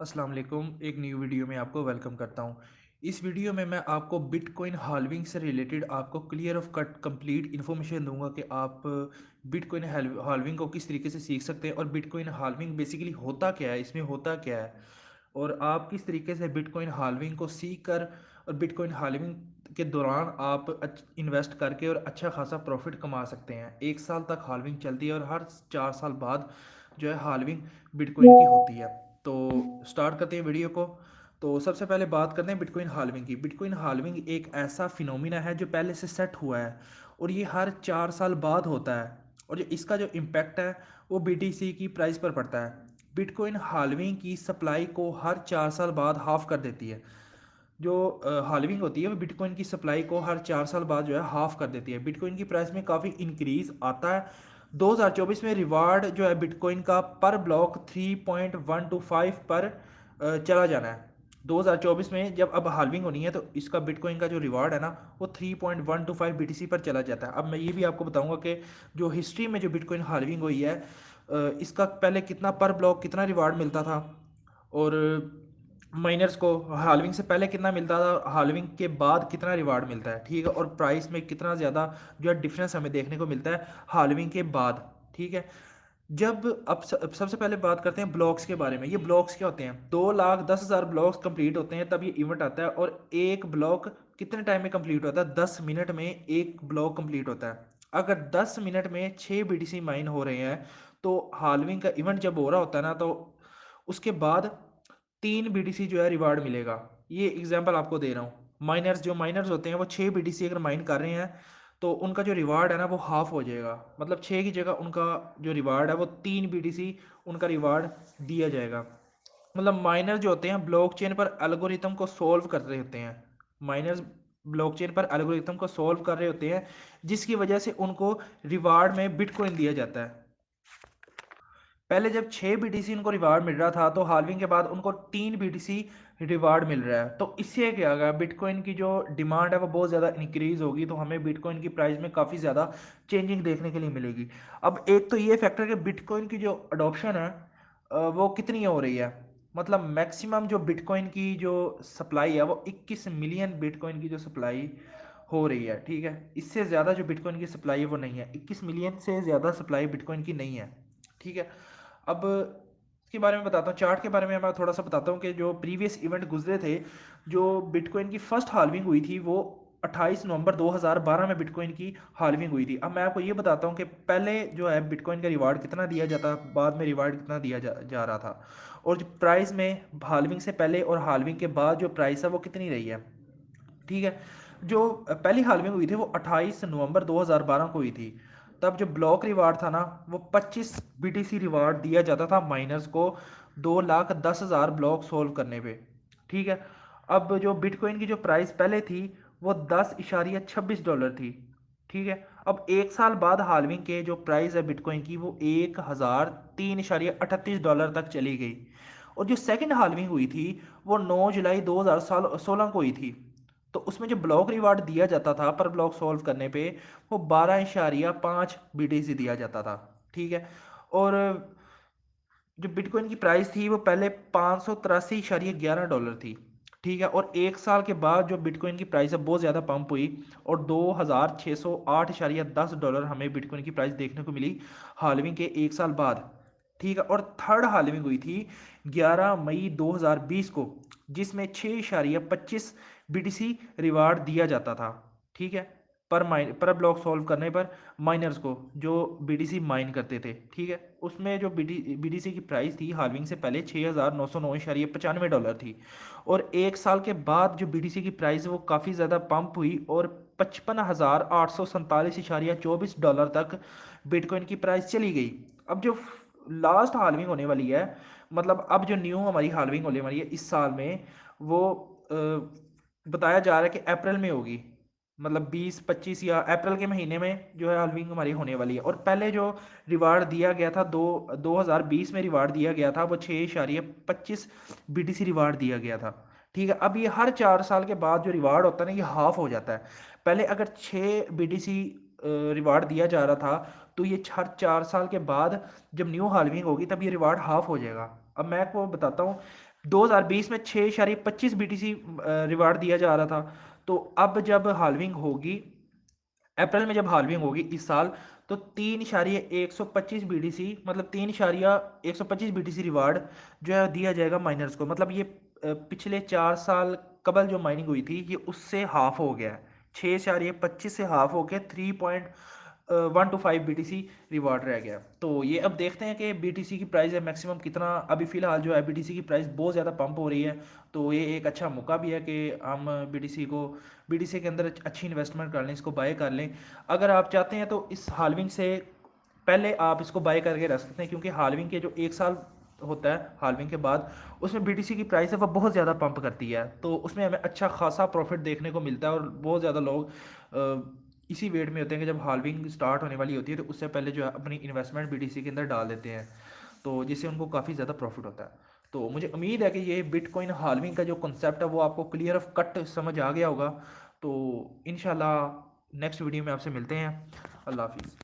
अस्सलाम वालेकुम। एक न्यू वीडियो में आपको वेलकम करता हूँ। इस वीडियो में मैं आपको बिटकॉइन हाल्विंग से रिलेटेड आपको clear of cut complete information दूंगा कि आप बिटकॉइन हाल्विंग को किस तरीके से सीख सकते हैं और बिटकॉइन हाल्विंग बेसिकली होता क्या है, इसमें होता क्या है और आप किस तरीके से बिटकॉइन हाल्विंग को सीख कर और बिटकॉइन हाल्विंग के दौरान आप इन्वेस्ट करके और अच्छा खासा प्रॉफिट कमा सकते हैं। 1 साल तक हाल्विंग चलती है और हर 4 साल बाद जो है हाल्विंग बिटकॉइन की होती है। तो स्टार्ट करते हैं वीडियो को। तो सबसे पहले बात करते हैं बिटकॉइन हाल्विंग की। बिटकॉइन हाल्विंग एक ऐसा फिनोमिना है जो पहले से सेट हुआ है और ये हर 4 साल बाद होता है और जो इसका जो इम्पैक्ट है वो बीटीसी की प्राइस पर पड़ता है। बिटकॉइन हाल्विंग की सप्लाई को हर 4 साल बाद हाफ कर देती है। जो हाल्विंग होती है वो बिटकॉइन की सप्लाई को हर 4 साल बाद जो है हाफ कर देती है। बिटकॉइन की प्राइस में काफ़ी इंक्रीज आता है। 2024 में रिवार्ड जो है बिटकॉइन का पर ब्लॉक 3.125 पर चला जाना है। 2024 में जब अब हाल्विंग होनी है तो इसका बिटकॉइन का जो रिवार्ड है ना वो 3.125 बीटीसी पर चला जाता है। अब मैं ये भी आपको बताऊंगा कि जो हिस्ट्री में जो बिटकॉइन हाल्विंग हुई है इसका पहले कितना पर ब्लॉक कितना रिवार्ड मिलता था और माइनर्स को हाल्विंग से पहले कितना मिलता था, हाल्विंग के बाद कितना रिवार्ड मिलता है, ठीक है। और प्राइस में कितना ज़्यादा जो है डिफरेंस हमें देखने को मिलता है हाल्विंग के बाद, ठीक है। जब अब सबसे पहले बात करते हैं ब्लॉक्स के बारे में। ये ब्लॉक्स क्या होते हैं? 2,10,000 ब्लॉक्स कंप्लीट होते हैं तब ये इवेंट आता है और एक ब्लॉक कितने टाइम में कंप्लीट होता है? 10 मिनट में एक ब्लॉक कंप्लीट होता है। अगर 10 मिनट में 6 बीटीसी माइन हो रहे हैं तो हाल्विंग का इवेंट जब हो रहा होता है ना तो उसके बाद 3 बीटीसी जो है रिवार्ड मिलेगा। ये एग्जांपल आपको दे रहा हूँ। माइनर्स होते हैं वो 6 बीटीसी अगर माइन कर रहे हैं तो उनका जो रिवार्ड है ना वो हाफ हो जाएगा। मतलब 6 की जगह उनका जो रिवार्ड है वो 3 बीटीसी उनका रिवार्ड दिया जाएगा। मतलब माइनर जो होते हैं ब्लॉकचेन पर एल्गोरिथम को सॉल्व कर रहे होते हैं। माइनर्स ब्लॉकचेन पर एल्गोरिथम को सॉल्व कर रहे होते हैं जिसकी वजह से उनको रिवार्ड में बिटकॉइन दिया जाता है। पहले जब 6 बीटीसी उनको रिवार्ड मिल रहा था तो हाल्विंग के बाद उनको 3 बीटीसी रिवार्ड मिल रहा है। तो इससे क्या होगा, बिटकॉइन की जो डिमांड है वो बहुत ज़्यादा इंक्रीज होगी तो हमें बिटकॉइन की प्राइस में काफ़ी ज़्यादा चेंजिंग देखने के लिए मिलेगी। अब एक तो ये फैक्टर कि बिटकॉइन की जो अडोप्शन है वो कितनी हो रही है। मतलब मैक्सिमम जो बिटकॉइन की जो सप्लाई है वो 21 मिलियन बिटकॉइन की जो सप्लाई हो रही है, ठीक है। इससे ज़्यादा जो बिटकॉइन की सप्लाई है वो नहीं है। 21 मिलियन से ज़्यादा सप्लाई बिटकॉइन की नहीं है, ठीक है। अब इसके बारे में बताता हूँ, चार्ट के बारे में मैं थोड़ा सा बताता हूँ कि जो प्रीवियस इवेंट गुजरे थे, जो बिटकॉइन की फर्स्ट हाल्विंग हुई थी वो 28 नवंबर 2012 में बिटकॉइन की हाल्विंग हुई थी। अब मैं आपको ये बताता हूँ कि पहले जो है बिटकॉइन का रिवार्ड कितना दिया जाता, बाद में रिवार्ड कितना दिया जा रहा था और जो प्राइस में हाल्विंग से पहले और हाल्विंग के बाद जो प्राइस है वो कितनी रही है, ठीक है। जो पहली हाल्विंग हुई थी वो 28 नवंबर 2012 को हुई थी। तब जो ब्लॉक रिवार्ड था ना वो 25 बीटीसी रिवार्ड दिया जाता था माइनर्स को 2,10,000 ब्लॉक सोल्व करने पे, ठीक है। अब जो बिटकॉइन की जो प्राइस पहले थी वो $10.26 थी, ठीक है। अब 1 साल बाद हाल्विंग के जो प्राइस है बिटकॉइन की वो $1,003.38 तक चली गई। और जो सेकंड हाल्विंग हुई थी वो 9 जुलाई 2016 को हुई थी। तो उसमें जो ब्लॉक रिवार्ड दिया जाता था पर ब्लॉक सॉल्व करने पे वो 12.5 बीटीसी दिया जाता था, ठीक है। और जो बिटकॉइन की प्राइस थी वो पहले $583.11 थी, ठीक है। और 1 साल के बाद जो बिटकॉइन की प्राइस है बहुत ज़्यादा पंप हुई और $2,608.10 हमें बिटकॉइन की प्राइस देखने को मिली हाल्विंग के 1 साल बाद, ठीक है। और थर्ड हाल्विंग हुई थी 11 मई 2020 को जिसमें 6.25 बीटीसी रिवार्ड दिया जाता था, ठीक है। पर ब्लॉक सॉल्व करने पर माइनर्स को जो बीटीसी माइन करते थे, ठीक है। उसमें जो बीटीसी की प्राइस थी हाल्विंग से पहले $6,909.95 थी और 1 साल के बाद जो बीटीसी की प्राइस है वो काफ़ी ज़्यादा पंप हुई और $55,847.24 तक बिटकॉइन की प्राइस चली गई। अब जो लास्ट हाल्विंग होने वाली है, मतलब अब जो न्यू हमारी हाल्विंग होने वाली है इस साल में वो बताया जा रहा है कि अप्रैल में होगी। मतलब 20-25 या अप्रैल के महीने में जो है हाल्विंग हमारी होने वाली है। और पहले जो रिवार्ड दिया गया था 2020 में रिवार्ड दिया गया था वो 6.25 बीटीसी रिवार्ड दिया गया था, ठीक है। अब ये हर 4 साल के बाद जो रिवार्ड होता है ना ये हाफ हो जाता है। पहले अगर 6 बीटीसी रिवार्ड दिया जा रहा था तो ये हर 4 साल के बाद जब न्यू हाल्विंग होगी तब ये रिवार्ड हाफ हो जाएगा। अब मैं आपको बताता हूँ 2020 में 6.25 BTC रिवार्ड दिया जा रहा था। तो अब जब हाल्विंग होगी, अप्रैल में जब हाल्विंग होगी इस साल, तो 3.125 BTC, मतलब 3.125 BTC रिवार्ड जो है दिया जाएगा माइनर्स को। मतलब ये पिछले 4 साल कबल जो माइनिंग हुई थी ये उससे हाफ हो गया है। 6.25 से हाफ हो गया, 3.125 BTC रिवार्ड रह गया। तो ये अब देखते हैं कि BTC की प्राइस है मैक्सिमम कितना। अभी फ़िलहाल जो है BTC की प्राइस बहुत ज़्यादा पंप हो रही है, तो ये एक अच्छा मौका भी है कि हम BTC के अंदर अच्छी इन्वेस्टमेंट कर लें, इसको बाय कर लें। अगर आप चाहते हैं तो इस हाल्विंग से पहले आप इसको बाय करके रख सकते हैं, क्योंकि हाल्विंग के जो 1 साल होता है हाल्विंग के बाद, उसमें BTC की प्राइस है वो बहुत ज़्यादा पंप करती है, तो उसमें हमें अच्छा खासा प्रॉफिट देखने को मिलता है। और बहुत ज़्यादा लोग इसी वेट में होते हैं कि जब हाल्विंग स्टार्ट होने वाली होती है तो उससे पहले जो है अपनी इन्वेस्टमेंट BTC के अंदर डाल देते हैं, तो जिससे उनको काफ़ी ज़्यादा प्रॉफिट होता है। तो मुझे उम्मीद है कि ये बिटकॉइन हाल्विंग का जो कॉन्सेप्ट है वो आपको क्लियर ऑफ कट समझ आ गया होगा। तो इंशाल्लाह नेक्स्ट वीडियो में आपसे मिलते हैं। अल्लाह हाफिज़।